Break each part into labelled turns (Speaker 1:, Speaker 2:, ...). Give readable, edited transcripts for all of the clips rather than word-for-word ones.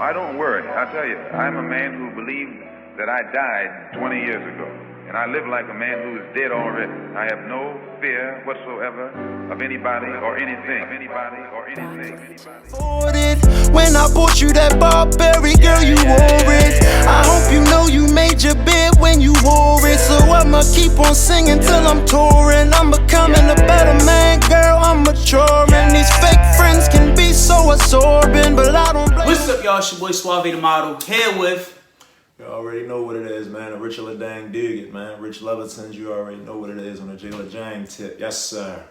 Speaker 1: I don't worry. I tell you, I'm a man who believes that I died 20 years ago. And I live like a man who is dead already. I have no fear whatsoever of anybody or anything.
Speaker 2: When I bought you that Burberry, girl, you wore it. I hope you know you made your bed when you wore it. So I'ma keep on singing till I'm touring. I'm becoming a better man, girl, I'm maturing. These fake friends can be so absorbing, but I don't blame.
Speaker 3: What's up, y'all? It's your boy Suave the Model, here with...
Speaker 4: You already know what it is, man. The RichLLLove, man. RichLove sends you already know what it is on the Jigguhluhdugget tip. Yes, sir.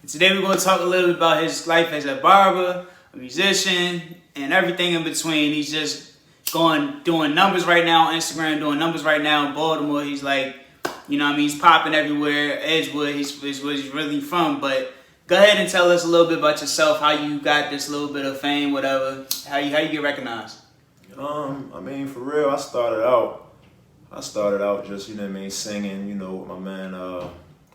Speaker 3: And today we're going to talk a little bit about his life as a barber, a musician, and everything in between. He's just doing numbers right now on Instagram, doing numbers right now in Baltimore. He's like, you know what I mean? He's popping everywhere. Edgewood, he's where he's really from. But go ahead and tell us a little bit about yourself, how you got this little bit of fame, whatever. How you get recognized.
Speaker 4: I mean, for real, I started out just, you know what I mean, singing, you know, with my man,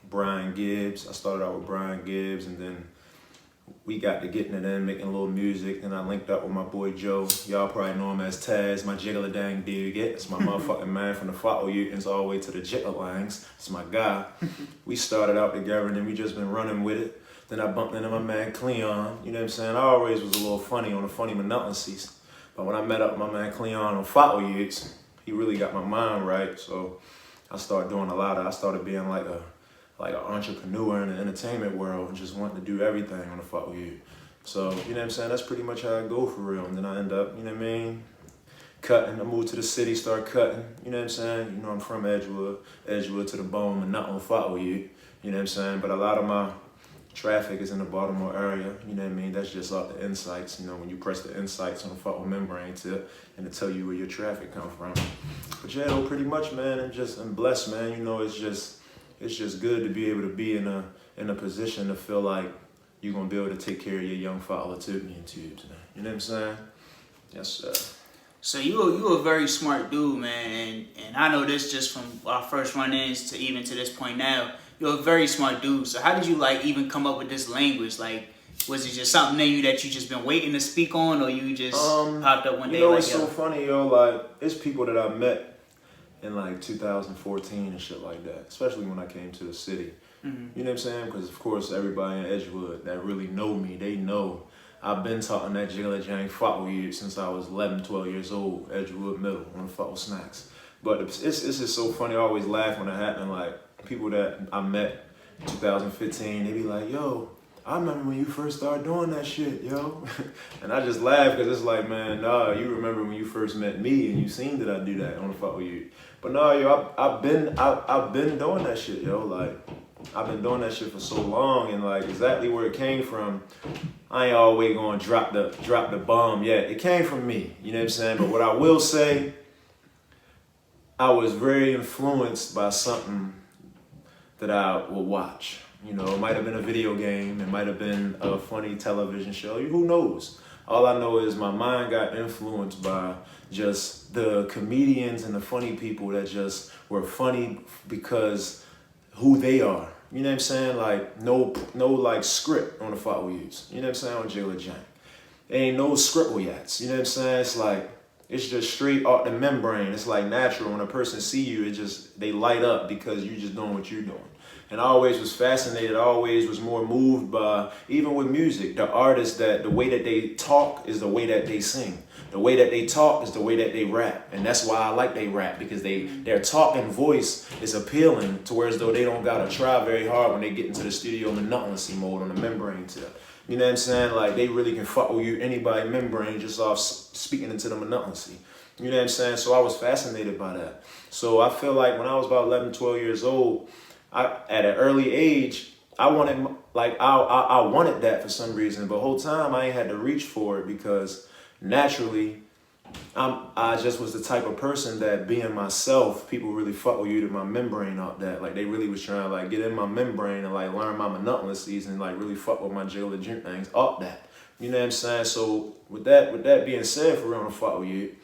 Speaker 4: Brian Gibbs. I started out with Brian Gibbs, and then we got to getting it in, making a little music, and I linked up with my boy Joe. Y'all probably know him as Taz, my Jigguhluhdugget. It's my motherfucking man from the fatherhood all the way to the Jigguhluhdugget. It's my guy. We started out together, and then we just been running with it. Then I bumped into my man Cleon, you know what I'm saying? I always was a little funny on the funny monotoncies. But when I met up with my man Cleon on fatherhood, he really got my mind right. So I started doing I started being like an entrepreneur in the entertainment world and just wanting to do everything on the fatherhood. So, you know what I'm saying? That's pretty much how I go for real. And then I end up, you know what I mean, cutting. I moved to the city, start cutting. You know what I'm saying? You know, I'm from Edgewood to the bone, and not on fatherhood. You know what I'm saying? But a lot of my traffic is in the Baltimore area, you know what I mean? That's just off the insights, you know, when you press the insights on the fucking membrane tip and to tell you where your traffic come from. But yeah, though, pretty much, man, I'm blessed, man. You know, it's just good to be able to be in a position to feel like you're gonna be able to take care of your young follower tubes, man. You know what I'm saying? Yes, sir.
Speaker 3: So you a very smart dude, man, and I know this just from our first run-ins to even to this point now. You're a very smart dude. So how did you even come up with this language? Like, was it just something in you that you just been waiting to speak on, or you just popped up one day?
Speaker 4: You know, it's so funny, yo. Like, it's people that I met in 2014 and shit like that, especially when I came to the city. Mm-hmm. You know what I'm saying? Because of course everybody in Edgewood that really know me, they know I've been talking that Jigguhluhdugget fatherhood since I was 11, 12 years old, Edgewood Middle, on the father snacks. But it's just so funny. I always laugh when it happened. Like, people that I met in 2015, they be like, yo, I remember when you first started doing that shit, yo. And I just laugh because it's like, man, nah, you remember when you first met me and you seen that I do that on the fuck with you. But nah, yo, I've been doing that shit, yo. Like, I've been doing that shit for so long, and like exactly where it came from, I ain't always gonna drop the bomb yet. It came from me, you know what I'm saying? But what I will say, I was very influenced by something that I will watch. You know, it might have been a video game, it might have been a funny television show, who knows? All I know is my mind got influenced by just the comedians and the funny people that just were funny because who they are. You know what I'm saying? Like, no script on the fuck we use. You know what I'm saying? On Jigguhluhdugget. Ain't no script yet. You know what I'm saying? It's like, it's just straight off the membrane. It's like natural. When a person see you, they light up because you just doing what you're doing. And I always was fascinated. I always was more moved by, even with music, the artists that the way that they talk is the way that they sing. The way that they talk is the way that they rap. And that's why I like they rap, because their talking voice is appealing to where as though they don't gotta try very hard when they get into the studio monotonous mode on the membrane tip. You know what I'm saying? Like, they really can fuck with you, anybody membrane, just off speaking into the monotonous. You know what I'm saying? So I was fascinated by that. So I feel like when I was about 11, 12 years old, at an early age, I wanted that for some reason. But the whole time I ain't had to reach for it because naturally, I just was the type of person that being myself, people really fuck with you to my membrane out that. Like, they really was trying to get in my membrane and learn my monotonous and really fuck with my Jigguhluhdugget things up that. You know what I'm saying? So with that being said, for real, to fuck with you,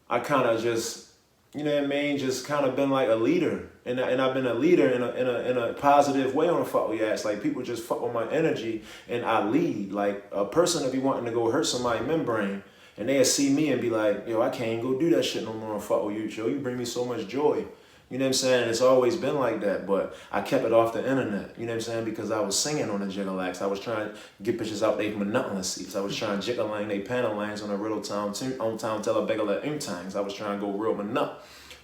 Speaker 4: I kind of just, you know what I mean, just kind of been like a leader. And I've been a leader in a positive way on the fuck with you ass. Like, people just fuck with my energy and I lead. Like, a person if you wanting to go hurt somebody's membrane, And they'll see me and be like, yo, I can't even go do that shit no more and fuck with you, yo. You bring me so much joy. You know what I'm saying? It's always been like that, but I kept it off the internet. You know what I'm saying? Because I was singing on the Jigguhluhdugget. I was trying to get bitches out their monotonous. I was trying to jiggle they panel lines on a real town tell a beggar tangs. I was trying to go real monot.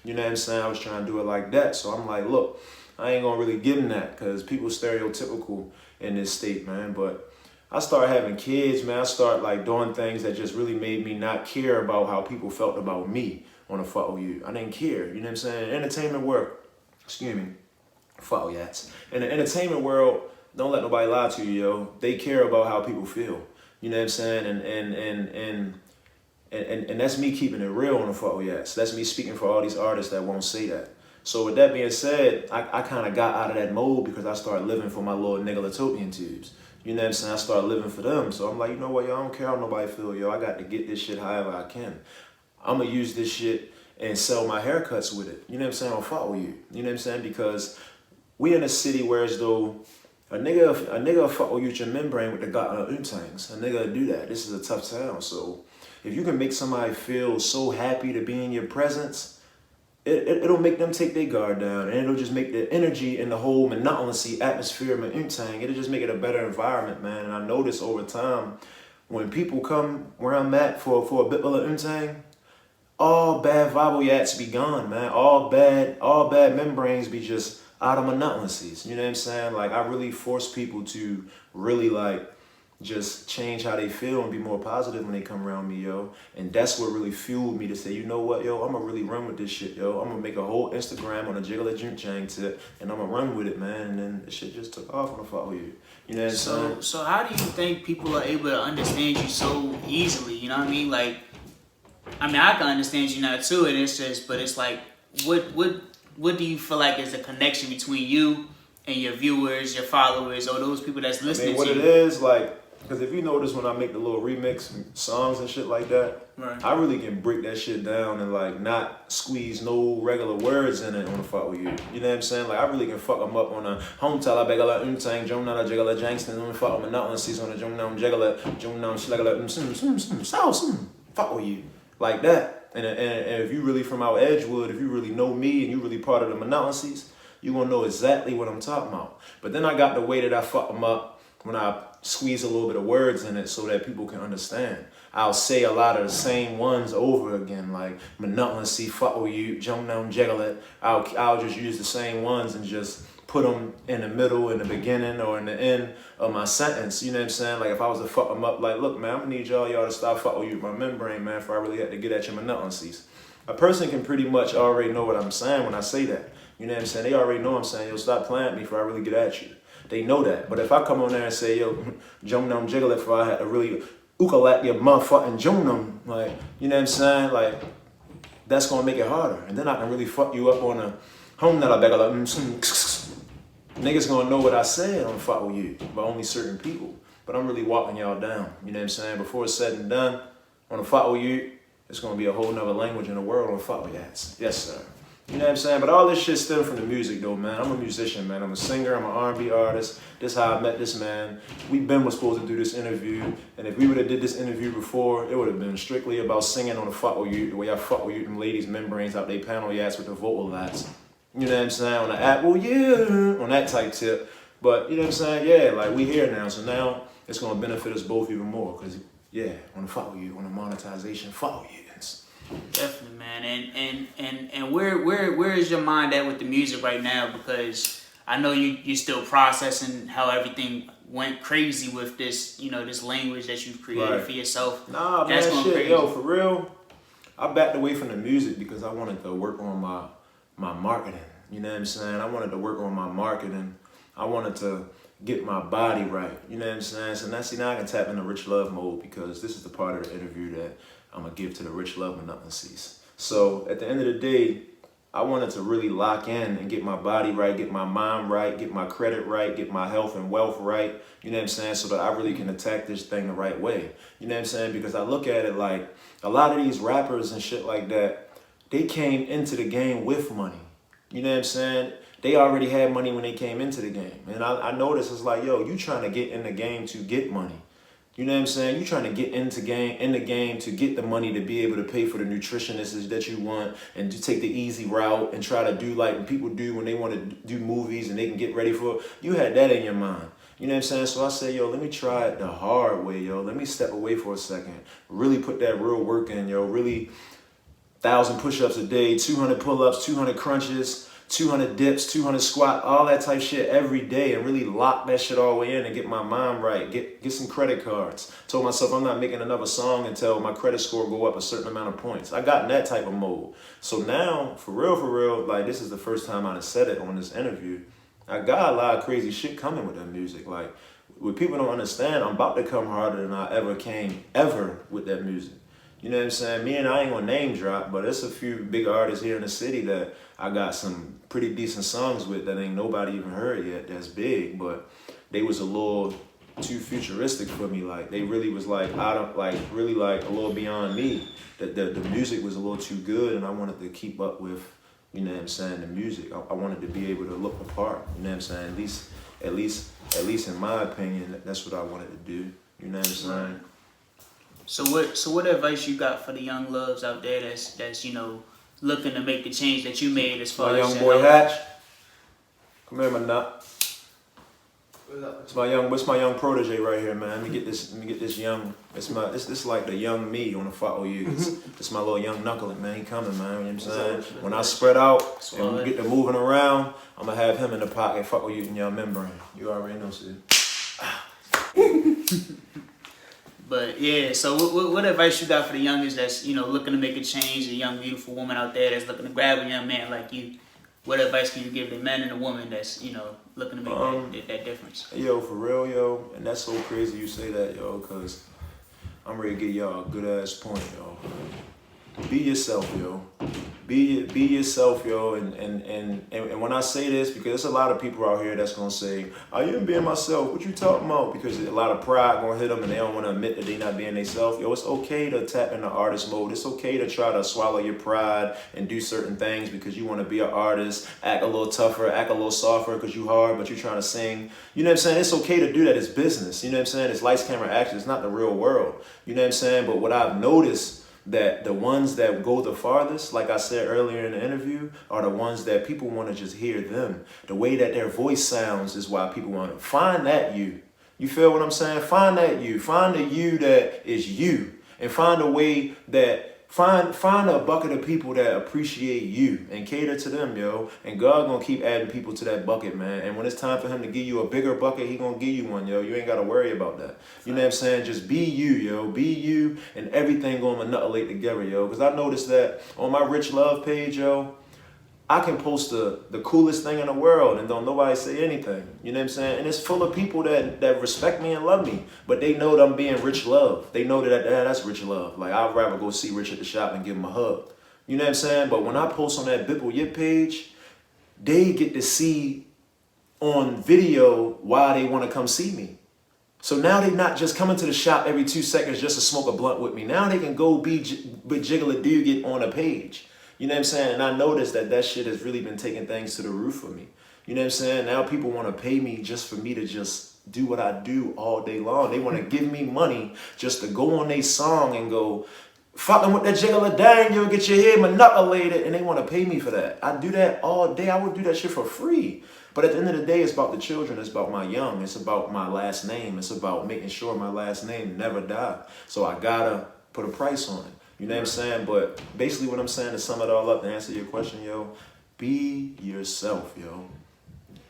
Speaker 4: You know what I'm saying? I was trying to do it like that. So I'm like, look, I ain't gonna really give them that because people stereotypical in this state, man. But I started having kids, man. I started like doing things that just really made me not care about how people felt about me on a fuck with you. I didn't care, you know what I'm saying? Entertainment world, excuse me, fuck yats. In the entertainment world, don't let nobody lie to you, yo. They care about how people feel. You know what I'm saying? And that's me keeping it real on the fuck yats. That's me speaking for all these artists that won't say that. So with that being said, I kind of got out of that mode because I started living for my little nigga tubes. You know what I'm saying? I started living for them. So I'm like, you know what, yo, I don't care how nobody feel, yo. I got to get this shit however I can. I'm going to use this shit and sell my haircuts with it. You know what I'm saying? I'll follow you. You know what I'm saying? Because we in a city where as though a nigga fuck with you with your membrane with the tangs. A nigga do that. This is a tough town. So if you can make somebody feel so happy to be in your presence, it'll make them take their guard down. And it'll just make the energy and the whole monotonous atmosphere of my tang. It'll just make it a better environment, man. And I notice over time, when people come where I'm at for a Bippleyipsnip, all bad vibal yats be gone, man. All bad membranes be just out of monotonous. You know what I'm saying? Like, I really force people to really, like, just change how they feel and be more positive when they come around me, yo. And that's what really fueled me to say, you know what, yo, I'm going to really run with this shit, yo. I'm going to make a whole Instagram on a Jigguhluhdugget tip, and I'm going to run with it, man. And then the shit just took off on the follow you. You know what I'm saying?
Speaker 3: So how do you think people are able to understand you so easily? You know what I mean? Like, I mean, I can understand you now too, and it's just, but it's like, what do you feel like is the connection between you and your viewers, your followers, or those people that's listening to you?
Speaker 4: What it is, like, because if you notice when I make the little remix songs and shit like that,
Speaker 3: right, I
Speaker 4: really can break that shit down and like not squeeze no regular words in it on the fuck with you. You know what I'm saying? Like, I really can fuck them up on a home tell I beg a lot tang jung na jiggle jangston on the fuck with not on season on the jung nam jiggle fuck with you. Like that. And if you really from out Edgewood, if you really know me and you really part of the monotonous, you gonna know exactly what I'm talking about. But then I got the way that I fuck them up when I squeeze a little bit of words in it so that people can understand. I'll say a lot of the same ones over again, like monotonous, fuck with you, jump down, jiggle it. I'll just use the same ones and just put them in the middle, in the beginning, or in the end of my sentence. You know what I'm saying? Like, if I was to fuck them up, like, look, man, I'm gonna need y'all to stop fucking with you with my membrane, man, if I really had to get at your monotonous. A person can pretty much already know what I'm saying when I say that. You know what I'm saying? They already know I'm saying, yo, stop playing at me before I really get at you. They know that. But if I come on there and say, yo, jump down, jiggle it, before I had to really ukulele your motherfucking jump, like, you know what I'm saying? Like, that's gonna make it harder. And then I can really fuck you up on a home that I beg like, niggas gonna know what I said on fuck with you, but only certain people. But I'm really walking y'all down. You know what I'm saying? Before it's said and done, on a fuck with you, it's gonna be a whole nother language in the world on fuck with yats. Yes, sir. You know what I'm saying? But all this shit stems from the music, though, man. I'm a musician, man. I'm a singer. I'm an R&B artist. This is how I met this man. We was supposed to do this interview, and if we would have did this interview before, it would have been strictly about singing on the fuck with you, the way I fuck with you, them ladies' membranes out they panel yats with the vocal lats. You know what I'm saying? On the app, well, yeah, on that type tip. But, you know what I'm saying? Yeah, like, we here now. So now it's going to benefit us both even more. Because, yeah, on the fuck with you, on the monetization, fuck with you.
Speaker 3: Definitely, man. And where is your mind at with the music right now? Because I know you're still processing how everything went crazy with this, you know, this language that you've created for yourself.
Speaker 4: Nah, man, shit, crazy. Yo, for real, I backed away from the music because I wanted to work on my marketing. You know what I'm saying? I wanted to work on my marketing. I wanted to get my body right. You know what I'm saying? So now I can tap into Rich Love mode because this is the part of the interview that I'm going to give to the Rich Love monotonous. So at the end of the day, I wanted to really lock in and get my body right, get my mind right, get my credit right, get my health and wealth right. You know what I'm saying? So that I really can attack this thing the right way. You know what I'm saying? Because I look at it like a lot of these rappers and shit like that, they came into the game with money. You know what I'm saying? They already had money when they came into the game. And I noticed it's like, yo, you trying to get in the game to get money. You know what I'm saying? You trying to get in the game to get the money to be able to pay for the nutritionists that you want and to take the easy route and try to do like people do when they want to do movies and they can get ready for it. You had that in your mind. You know what I'm saying? So I said, yo, let me try it the hard way, yo. Let me step away for a second. Really put that real work in, yo. Really 1,000 push-ups a day, 200 pull-ups, 200 crunches, 200 dips, 200 squat, all that type shit every day, and really lock that shit all the way in and get my mind right. Get some credit cards. Told myself I'm not making another song until my credit score go up a certain amount of points. I got in that type of mode. So now, for real, like this is the first time I said it on this interview. I got a lot of crazy shit coming with that music. Like, what people don't understand, I'm about to come harder than I ever came, ever, with that music. You know what I'm saying? Me and I ain't gonna name drop, but there's a few big artists here in the city that I got some pretty decent songs with that ain't nobody even heard yet that's big, but they was a little too futuristic for me. Like, they really was like, really like a little beyond me. The music was a little too good and I wanted to keep up with, you know what I'm saying, the music. I wanted to be able to look the part, you know what I'm saying? At least in my opinion, that's what I wanted to do, you know what I'm saying?
Speaker 3: So what advice you got for the young loves out there that's you know, looking to make the change that you made as far
Speaker 4: my
Speaker 3: as
Speaker 4: young boy Hatch? Come here, my nut. It's my young protege right here, man. Let me get this young. This like the young me on the follow you. It's my little young knuckling, man. He coming, man. You know what I'm saying? When I spread out and we get to moving around, I'm gonna have him in the pocket, fuck you in your membrane. You already know, sis.
Speaker 3: But yeah, so what advice you got for the youngest that's, you know, looking to make a change, a young beautiful woman out there that's looking to grab a young man like you? What advice can you give the man and the woman that's, you know, looking to make that difference?
Speaker 4: Yo, for real, yo, and that's so crazy you say that, yo, cause I'm ready to give y'all a good ass point, yo. Be yourself, yo. Be yourself, yo, and when I say this, because there's a lot of people out here that's gonna say, I am being myself, what you talking about? Because a lot of pride gonna hit them and they don't wanna admit that they not being themselves. Yo, it's okay to tap into artist mode. It's okay to try to swallow your pride and do certain things because you wanna be an artist, act a little tougher, act a little softer because you hard, but you trying to sing. You know what I'm saying? It's okay to do that. It's business. You know what I'm saying? It's lights, camera, action. It's not the real world. You know what I'm saying? But what I've noticed, that the ones that go the farthest, like I said earlier in the interview, are the ones that people want to just hear them. The way that their voice sounds is why people want to find that you. You feel what I'm saying? Find that you. Find the you that is you. And find a way that, find a bucket of people that appreciate you and cater to them, yo. And God gonna keep adding people to that bucket, man. And when it's time for him to give you a bigger bucket, he gonna give you one, yo. You ain't gotta worry about that. You know what I'm saying? Just be you, yo. Be you, and everything gonna manipulate together, yo. Because I noticed that on my RichLove page, yo, I can post the coolest thing in the world and don't nobody say anything. You know what I'm saying? And it's full of people that respect me and love me. But they know that I'm being RichLove. They know that that's RichLove. Like, I'd rather go see Rich at the shop and give him a hug. You know what I'm saying? But when I post on that Bippleyipsnip page, they get to see on video why they want to come see me. So now they're not just coming to the shop every 2 seconds just to smoke a blunt with me. Now they can go be with Jigguhluhdugget on a page. You know what I'm saying? And I noticed that shit has really been taking things to the roof for me. You know what I'm saying? Now people want to pay me just for me to just do what I do all day long. They want to give me money just to go on their song and go, fucking with that Jigguhluhdugget, you'll get your head manipulated. And they want to pay me for that. I do that all day. I would do that shit for free. But at the end of the day, it's about the children. It's about my young. It's about my last name. It's about making sure my last name never die. So I gotta put a price on it. You know what I'm saying? But basically what I'm saying to sum it all up, to answer your question, yo, be yourself, yo.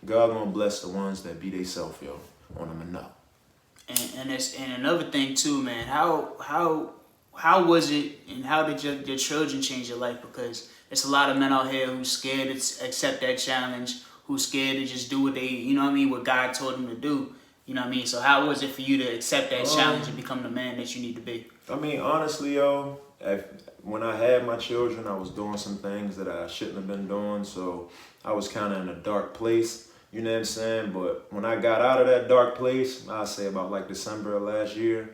Speaker 4: God gonna bless the ones that be they self, yo, on them enough.
Speaker 3: And another thing too, man, how was it and how did your children change your life? Because there's a lot of men out here who's scared to accept that challenge, who's scared to just do what they, you know what I mean, what God told them to do. You know what I mean? So how was it for you to accept that challenge and become the man that you need to be?
Speaker 4: I mean, honestly, yo, when I had my children, I was doing some things that I shouldn't have been doing, so I was kind of in a dark place, you know what I'm saying? But when I got out of that dark place, I'd say about like December of last year,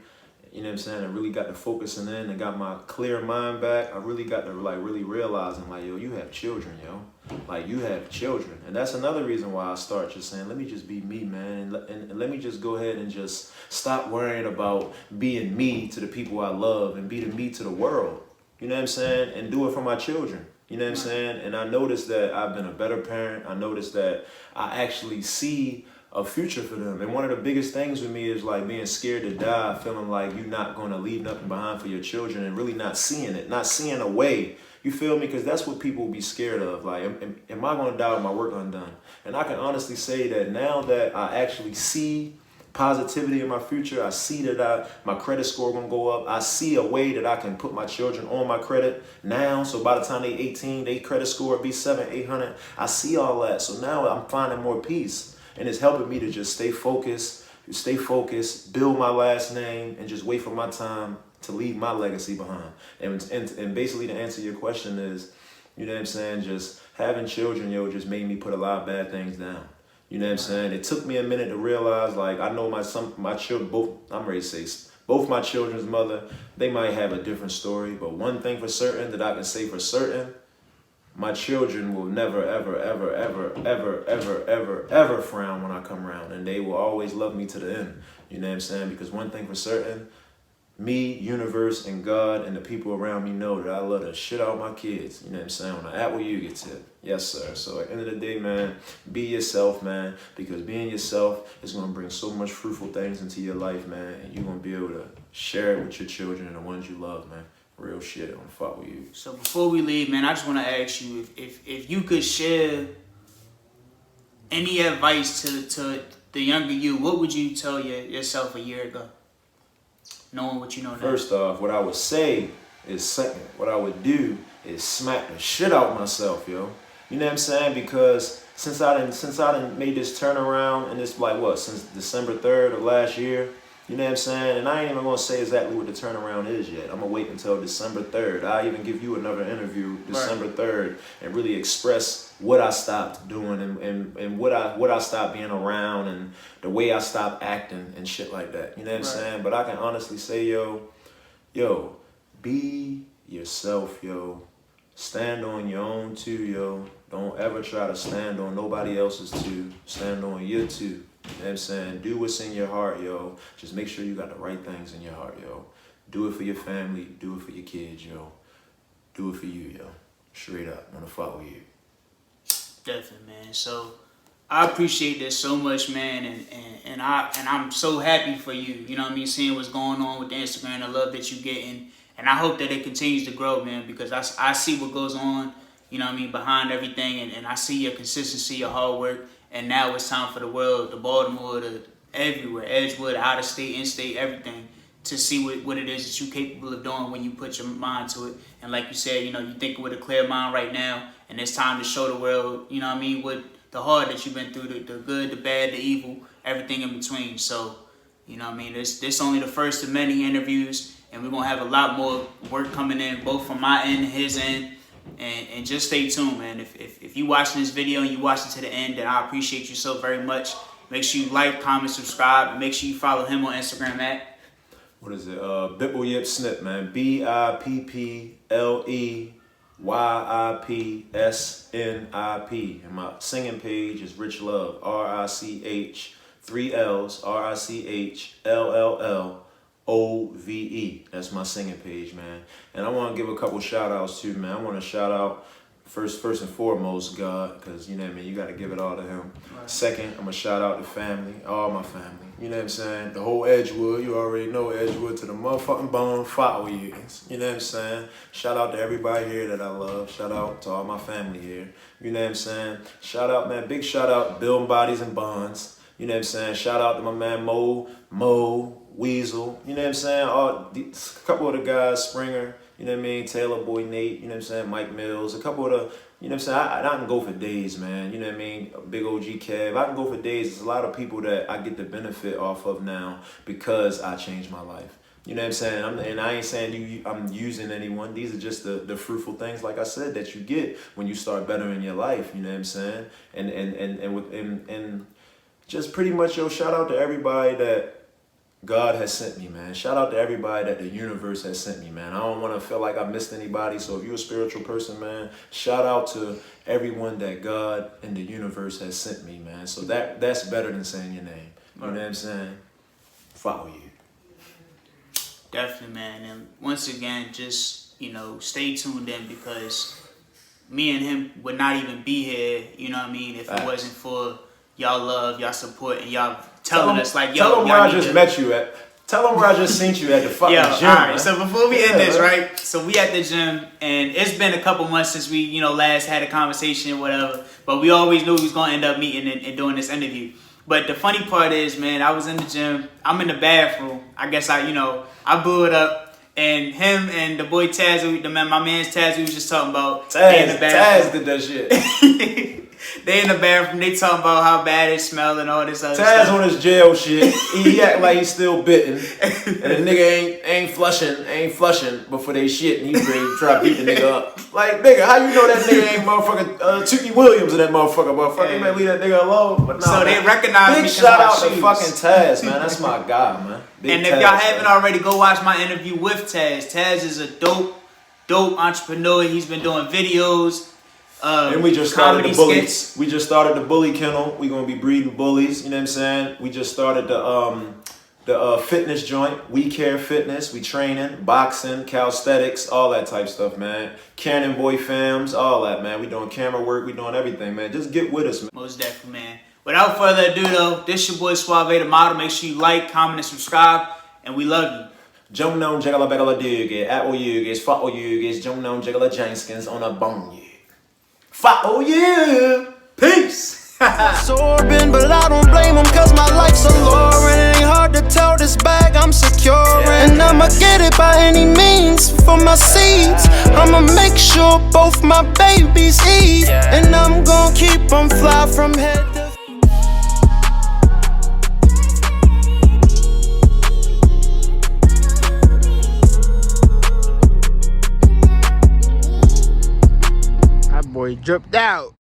Speaker 4: you know what I'm saying, I really got to focusing in and got my clear mind back. I really got to like really realizing like, yo, you have children, yo. Like you have children. And that's another reason why I start just saying, let me just be me, man. And let me just go ahead and just stop worrying about being me to the people I love and be the me to the world. You know what I'm saying? And do it for my children. You know what I'm saying? And I noticed that I've been a better parent. I noticed that I actually see a future for them. And one of the biggest things with me is like being scared to die, feeling like you're not going to leave nothing behind for your children and really not seeing it, not seeing a way. You feel me? Because that's what people will be scared of. Like, am I going to die with my work undone? And I can honestly say that now that I actually see positivity in my future, I see that my credit score going to go up. I see a way that I can put my children on my credit now. So by the time they 18, their credit score will be 700, 800. I see all that. So now I'm finding more peace. And it's helping me to just stay focused, build my last name, and just wait for my time to leave my legacy behind. And basically to answer your question is, you know what I'm saying, just having children, yo, just made me put a lot of bad things down. You know what I'm saying? It took me a minute to realize, like, I know my children, both my children's mother, they might have a different story, but one thing for certain that I can say for certain, my children will never, ever, ever, ever, ever, ever, ever, ever frown when I come around. And they will always love me to the end. You know what I'm saying? Because one thing for certain, me, universe, and God, and the people around me know that I love the shit out of my kids. You know what I'm saying? On the Apple You Get Tip. Yes, sir. So at the end of the day, man, be yourself, man. Because being yourself is going to bring so much fruitful things into your life, man. And you're going to be able to share it with your children and the ones you love, man. Real shit, I'm gonna fuck with you.
Speaker 3: So before we leave, man, I just want to ask you if you could share any advice to the younger you, what would you tell yourself a year ago, knowing what you know now?
Speaker 4: First off, what I would say is second. What I would do is smack the shit out of myself, yo. You know what I'm saying? Because since I done made this turnaround, and it's like what, since December 3rd of last year. You know what I'm saying? And I ain't even going to say exactly what the turnaround is yet. I'm going to wait until December 3rd. I'll even give you another interview December 3rd and really express what I stopped doing and what I stopped being around and the way I stopped acting and shit like that. You know what I'm saying? But I can honestly say, yo, be yourself, yo. Stand on your own too, yo. Don't ever try to stand on nobody else's too. Stand on your too. You know what I'm saying? Do what's in your heart, yo. Just make sure you got the right things in your heart, yo. Do it for your family. Do it for your kids, yo. Do it for you, yo. Straight up. I'm gonna fuck with you.
Speaker 3: Definitely, man. So I appreciate this so much, man, and I'm so happy for you. You know what I mean? Seeing what's going on with the Instagram, the love that you're getting, and I hope that it continues to grow, man. Because I see what goes on. You know what I mean? Behind everything, and I see your consistency, your hard work. And now it's time for the world, the Baltimore, everywhere, Edgewood, out of state, in-state, everything, to see what it is that you're capable of doing when you put your mind to it. And like you said, you know, you think with a clear mind right now, and it's time to show the world, you know what I mean, what the hard that you've been through, the good, the bad, the evil, everything in between. So, you know what I mean, this only the first of many interviews, and we're going to have a lot more work coming in, both from my end and his end. And just stay tuned, man. If you watching this video and you watching to the end, then I appreciate you so very much. Make sure you like, comment, subscribe, and make sure you follow him on Instagram at
Speaker 4: what is it? Bippleyipsnip, man. BIPPLEYIPSNIP. And my singing page is RichLove. RICH 3 L's RICHLLLove. That's my singing page, man. And I want to give a couple shout outs too, man. I want to shout out first and foremost God, because you know what I mean, you got to give it all to him. Right. Second, I'm gonna shout out the family, all my family. You know what I'm saying? The whole Edgewood, you already know Edgewood to the motherfucking bone. Follow you. You know what I'm saying? Shout out to everybody here that I love. Shout out to all my family here. You know what I'm saying? Shout out, man. Big shout out, building bodies and bonds. You know what I'm saying? Shout out to my man Mo, Weasel, you know what I'm saying? A couple of the guys, Springer, you know what I mean? Taylor Boy Nate, you know what I'm saying? Mike Mills, a couple of the, you know what I'm saying? I can go for days, man. You know what I mean? Big OG Kev. I can go for days. There's a lot of people that I get the benefit off of now because I changed my life. You know what I'm saying? And I ain't saying I'm using anyone. These are just the fruitful things, like I said, that you get when you start bettering your life. You know what I'm saying? And just pretty much, yo, shout out to everybody that God has sent me, man. Shout out to everybody that the universe has sent me, man. I don't want to feel like I missed anybody. So if you're a spiritual person, man, shout out to everyone that God and the universe has sent me, man. So that's better than saying your name. You know what I'm saying? Follow you.
Speaker 3: Definitely, man. And once again, just, stay tuned in, because me and him would not even be here, you know what I mean, if it wasn't for y'all love, y'all support, and y'all telling us, like, yo,
Speaker 4: tell them where I just met you at. Tell them where I just seen you at the fucking gym.
Speaker 3: All right, so before we end this, right? So we at the gym, and it's been a couple months since we, last had a conversation or whatever, but we always knew we was going to end up meeting and doing this interview. But the funny part is, man, I was in the gym. I'm in the bathroom. I guess I blew it up. And him and the boy Taz, my man's Taz, we was just talking about.
Speaker 4: Taz did that shit.
Speaker 3: They in the bathroom. They talking about how bad it smelled and all this other
Speaker 4: Taz
Speaker 3: stuff.
Speaker 4: on his jail shit. He act like he's still bitten. And the nigga ain't flushing before they shit. And he ready to try to beat the nigga up. Like, nigga, how you know that nigga ain't motherfucking Tookie Williams in that motherfucker? You better leave that nigga alone. But nah,
Speaker 3: so they recognize me.
Speaker 4: Big shout out to fucking Taz, man. That's my guy, man.
Speaker 3: And if y'all haven't already, go watch my interview with Taz. Taz is a dope entrepreneur. He's been doing videos.
Speaker 4: And we just started the bully. We just started the bully kennel. We gonna be breeding bullies. You know what I'm saying? We just started the fitness joint. We Care Fitness. We training, boxing, calisthenics, all that type stuff, man. Cannon Boy Fams, all that, man. We doing camera work. We doing everything, man. Just get with us, man.
Speaker 3: Most definitely, man. Without further ado, though, this your boy Suave the Model. Make sure you like, comment, and subscribe, and we love you.
Speaker 4: Jigguhluhdugget, Jigguhluhdugget, fatherhood, Jigguhluhdugget on a bone. Follow you. Peace.
Speaker 2: Absorbing, but I don't blame him, cause my life's alluring. It ain't hard to tell this bag I'm securing. And I'ma get it by any means for my seeds. I'ma make sure both my babies eat. And I'm gonna keep them fly from head to
Speaker 5: boy dripped out.